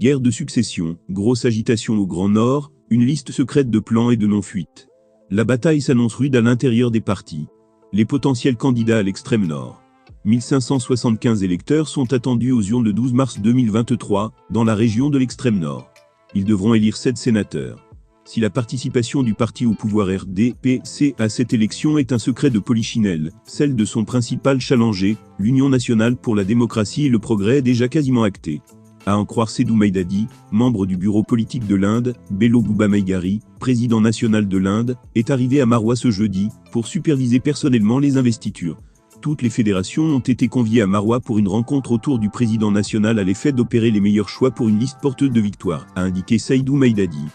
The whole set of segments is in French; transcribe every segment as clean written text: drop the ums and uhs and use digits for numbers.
Guerre de succession, grosse agitation au Grand Nord, une liste secrète de plans et de non-fuite. La bataille s'annonce rude à l'intérieur des partis. Les potentiels candidats à l'extrême nord. 1575 électeurs sont attendus aux urnes le 12 mars 2023, dans la région de l'extrême nord. Ils devront élire 7 sénateurs. Si la participation du parti au pouvoir RDPC à cette élection est un secret de Polichinelle, celle de son principal challenger, l'Union nationale pour la démocratie et le progrès est déjà quasiment actée. À en croire Sedou Meidadi, membre du bureau politique de l'Inde, Bello Bouba Meigari, président national de l'Inde, est arrivé à Maroua ce jeudi, pour superviser personnellement les investitures. Toutes les fédérations ont été conviées à Maroua pour une rencontre autour du président national à l'effet d'opérer les meilleurs choix pour une liste porteuse de victoire, a indiqué Seydou Meidadi.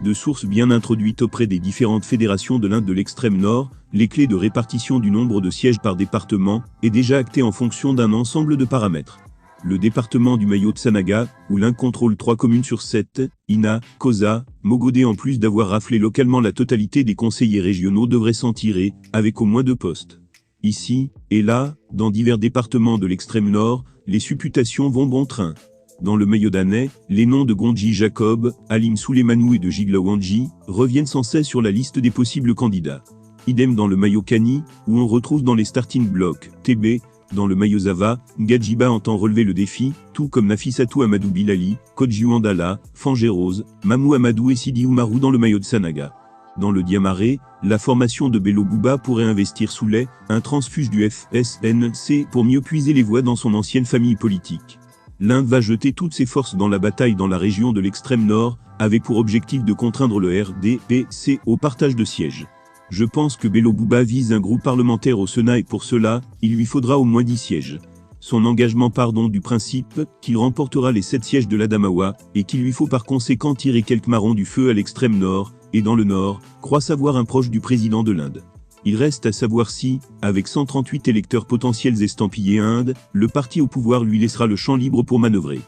De sources bien introduites auprès des différentes fédérations de l'Inde de l'extrême nord, les clés de répartition du nombre de sièges par département est déjà actée en fonction d'un ensemble de paramètres. Le département du Mayo Tsanaga, où l'Inde contrôle 3 communes sur 7, Ina, Kosa, Mogodé en plus d'avoir raflé localement la totalité des conseillers régionaux devrait s'en tirer, avec au moins 2 postes. Ici, et là, dans divers départements de l'extrême nord, les supputations vont bon train. Dans le Mayo danais, les noms de Gondji Jacob, Alim Souleymanou et de Jigla Wanji reviennent sans cesse sur la liste des possibles candidats. Idem dans le Mayo Kani, où on retrouve dans les starting blocks, TB, dans le Mayo Zava, Ngadjiba entend relever le défi, tout comme Nafissatou Amadou Bilali, Kodji Wandala, Fangérose, Mamou Amadou et Sidi Oumarou dans le Mayo Tsanaga. Dans le Diamaré, la formation de Bello Bouba pourrait investir Souley, un transfuge du FSNC, pour mieux puiser les voix dans son ancienne famille politique. L'Inde va jeter toutes ses forces dans la bataille dans la région de l'extrême nord, avec pour objectif de contraindre le RDPC au partage de sièges. Je pense que Bello Bouba vise un groupe parlementaire au Sénat et pour cela, il lui faudra au moins 10 sièges. Son engagement part donc du principe qu'il remportera les 7 sièges de l'Adamawa et qu'il lui faut par conséquent tirer quelques marrons du feu à l'extrême nord, et dans le nord, croit savoir un proche du président de l'Inde. Il reste à savoir si, avec 138 électeurs potentiels estampillés Inde, le parti au pouvoir lui laissera le champ libre pour manœuvrer.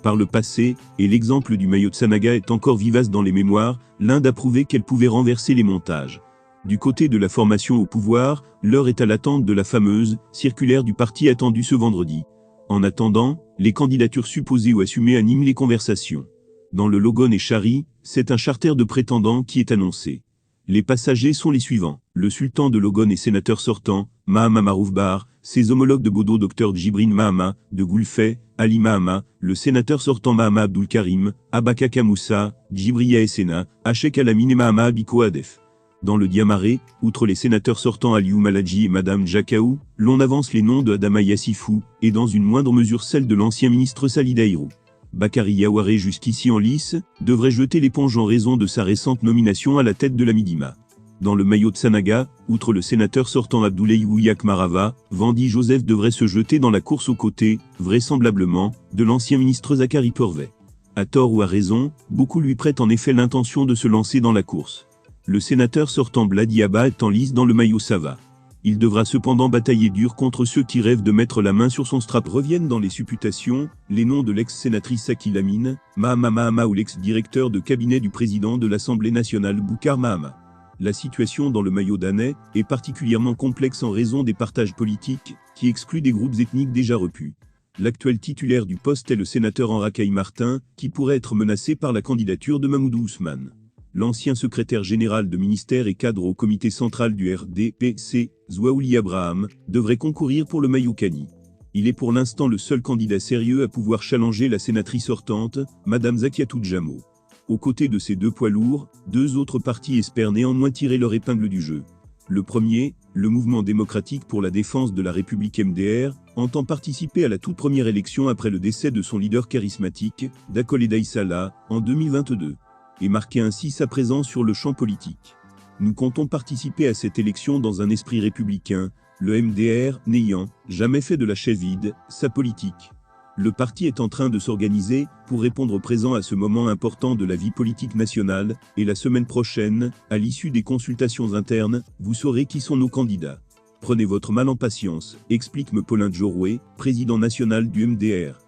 Par le passé, et l'exemple du Mayo Tsanaga est encore vivace dans les mémoires, l'Inde a prouvé qu'elle pouvait renverser les montages. Du côté de la formation au pouvoir, l'heure est à l'attente de la fameuse circulaire du parti attendue ce vendredi. En attendant, les candidatures supposées ou assumées animent les conversations. Dans le Logon et Chari, c'est un charter de prétendants qui est annoncé. Les passagers sont les suivants. Le sultan de Logon et sénateur sortant, Mahama Marouf Bar, ses homologues de Bodo Dr Djibrin Mahama, de Goulfey, Ali Mahama, le sénateur sortant Mahama Abdul Karim, Abakaka Moussa, Djibriya Essena, Achek Alamine et Mahama Abiko Adef. Dans le Diamaré, outre les sénateurs sortants Aliou Maladji et Madame Jakaou, l'on avance les noms de Adama Yassifou, et dans une moindre mesure celle de l'ancien ministre Salih Daïrou. Bakary Yawaré, jusqu'ici en lice, devrait jeter l'éponge en raison de sa récente nomination à la tête de la Midima. Dans le Mayo Tsanaga, outre le sénateur sortant Abdoulaye Ouyak Marava, Vandi Joseph devrait se jeter dans la course aux côtés, vraisemblablement, de l'ancien ministre Zachary Porvet. À tort ou à raison, beaucoup lui prêtent en effet l'intention de se lancer dans la course. Le sénateur sortant Bladiaba est en lice dans le Mayo Sava. Il devra cependant batailler dur contre ceux qui rêvent de mettre la main sur son strap. Reviennent dans les supputations les noms de l'ex-sénatrice Saki Lamine, Mahama Mahama ou l'ex-directeur de cabinet du président de l'Assemblée nationale Boukar Mahama. La situation dans le Mayo danais est particulièrement complexe en raison des partages politiques qui excluent des groupes ethniques déjà repus. L'actuel titulaire du poste est le sénateur Enrakaï Martin, qui pourrait être menacé par la candidature de Mahmoudou Ousmane. L'ancien secrétaire général de ministère et cadre au comité central du RDPC, Zouaouli Abraham, devrait concourir pour le Mayo Kani. Il est pour l'instant le seul candidat sérieux à pouvoir challenger la sénatrice sortante, Madame Zakiatou Djamo. Aux côtés de ces 2 poids lourds, 2 autres partis espèrent néanmoins tirer leur épingle du jeu. Le premier, le Mouvement démocratique pour la défense de la République MDR, entend participer à la toute première élection après le décès de son leader charismatique, Dakole Daïsala, en 2022. Et marquer ainsi sa présence sur le champ politique. Nous comptons participer à cette élection dans un esprit républicain, le MDR n'ayant jamais fait de la chaise vide sa politique. Le parti est en train de s'organiser pour répondre présent à ce moment important de la vie politique nationale, et la semaine prochaine, à l'issue des consultations internes, vous saurez qui sont nos candidats. Prenez votre mal en patience, explique-me Paulin Djoroué, président national du MDR.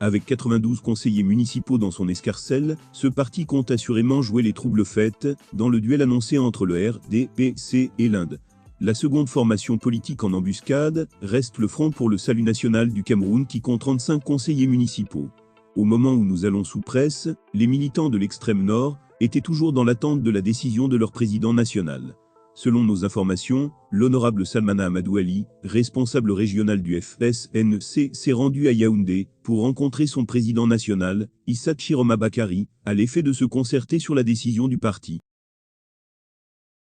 Avec 92 conseillers municipaux dans son escarcelle, ce parti compte assurément jouer les troubles faits dans le duel annoncé entre le RDPC et l'Inde. La seconde formation politique en embuscade reste le Front pour le Salut National du Cameroun qui compte 35 conseillers municipaux. Au moment où nous allons sous presse, les militants de l'extrême nord étaient toujours dans l'attente de la décision de leur président national. Selon nos informations, l'honorable Salmana Amadou Ali, responsable régional du FSNC, s'est rendu à Yaoundé pour rencontrer son président national, Issa Chiroma Bakary, à l'effet de se concerter sur la décision du parti.